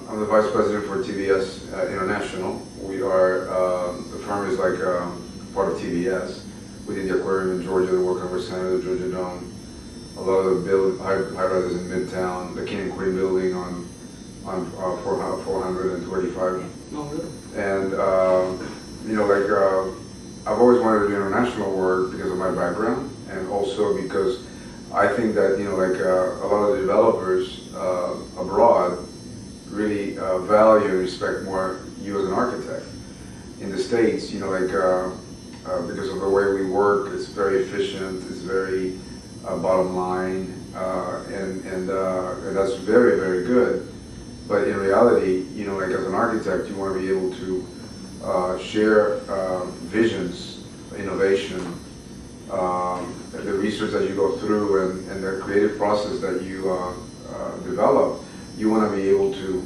I'm the vice president for TBS International. We are, the firm is like part of TBS. We did the aquarium in Georgia, the World Congress Center, the Georgia Dome, a lot of the high-rises in Midtown, the King and Queen building on 425. Oh, really? And, I've always wanted to do international work because of my background, and also because I think that, a lot of the developers abroad really value and respect more you as an architect. In the States, because of the way we work, it's very efficient, it's very bottom line, and that's very, very good. But in reality, as an architect, you want to be able to share visions, innovation, the research that you go through, and the creative process that you develop. You want to be able to,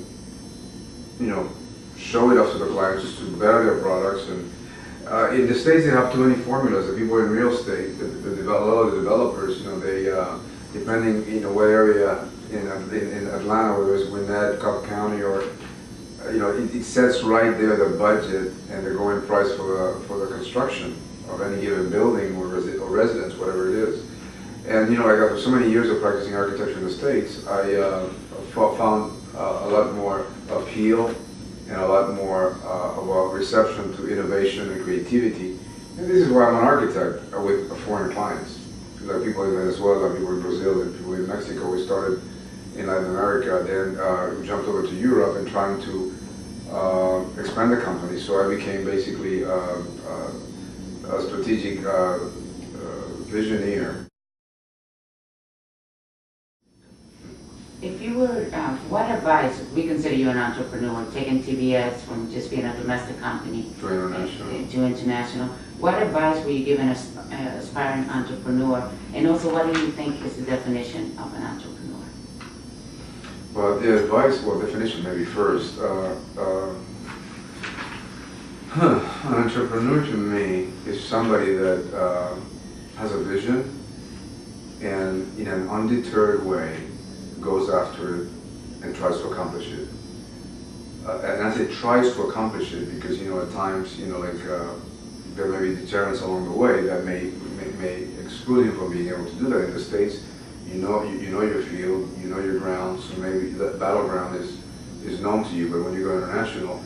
show it off to the clients just to better their products. And in the States, they have too many formulas. The people in real estate, a lot of the developers, they depending, what area in Atlanta, whether it's Gwinnett, Cobb County, or it sets right there the budget and the going price for the construction of any given building or residence, whatever it is. And after so many years of practicing architecture in the States, I found a lot more appeal and a lot more of a reception to innovation and creativity. And this is why I'm an architect with foreign clients. Like people in Venezuela, people in Brazil, and people in Mexico. We started in Latin America, then we jumped over to Europe and trying to expand the company. So I became basically a strategic visioneer. If you were, what advice, we consider you an entrepreneur, taking TBS from just being a domestic company To international. to international. What advice would you give an aspiring entrepreneur? And also, what do you think is the definition of an entrepreneur? Well, the advice, definition maybe first. An entrepreneur to me is somebody that has a vision and in an undeterred way goes after it and tries to accomplish it. And I say tries to accomplish it because, at times, there may be deterrents along the way that may exclude him from being able to do that. In the States, you know your field, you know your ground, so maybe that battleground is known to you. But when you go international,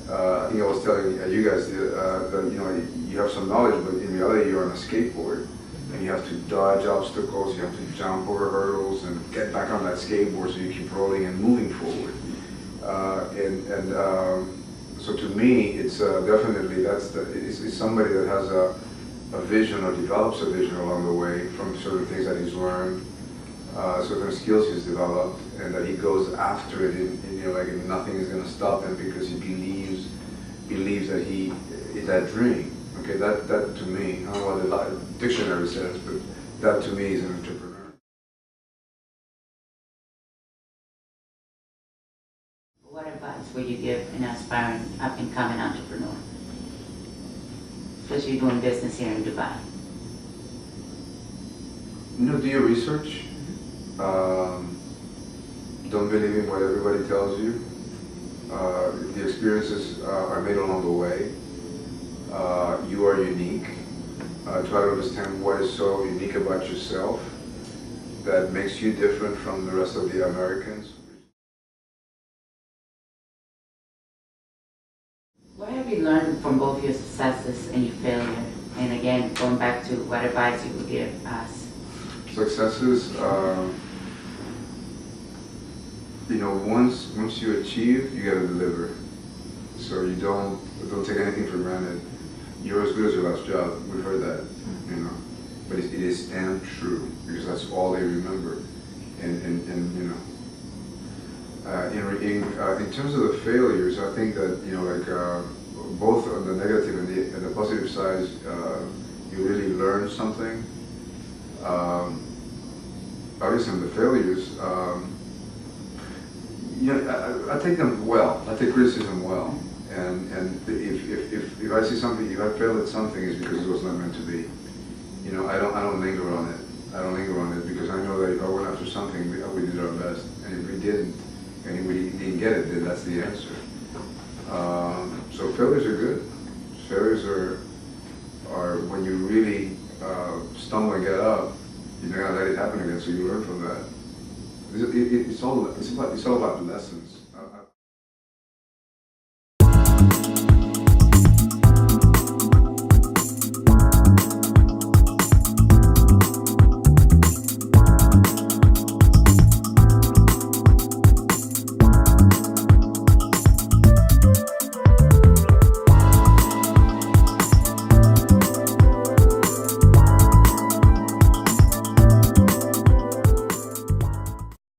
I think I was telling you guys that you have some knowledge, but in reality you're on a skateboard, and you have to dodge obstacles, you have to jump over hurdles, and get back on that skateboard so you keep rolling and moving forward. So to me, it's definitely it's somebody that has a vision or develops a vision along the way from certain things that he's learned, certain skills he's developed, and that he goes after it. And nothing is going to stop him because he believes that he is that dream. Okay, that to me, I don't know what the dictionary says, but that to me is an entrepreneur. What advice would you give an aspiring up-and-coming entrepreneur, especially doing business here in Dubai? Do your research. Don't believe in what everybody tells you. The experiences are made along the way. You are unique. Try to understand what is so unique about yourself that makes you different from the rest of the Americans. What have you learned from both your successes and your failure? And again, going back to what advice you would give us? Successes, once you achieve, you gotta deliver. So you don't take anything for granted. You're as good as your last job. We've heard that, but it is damn true because that's all they remember. In terms of the failures, I think that both on the negative and the positive side, you really learn something. Obviously, on the failures, I take them well. I take criticism well, And if I see something, if I fail at something, it's because it was not meant to be. You know, I don't linger on it. I don't linger on it because I know that if I went after something, we did our best. And if we didn't, and if we didn't get it, then that's the answer. So failures are good. Failures are when you really stumble and get up, you're not gonna let it happen again, so you learn from that. It's all about lessons.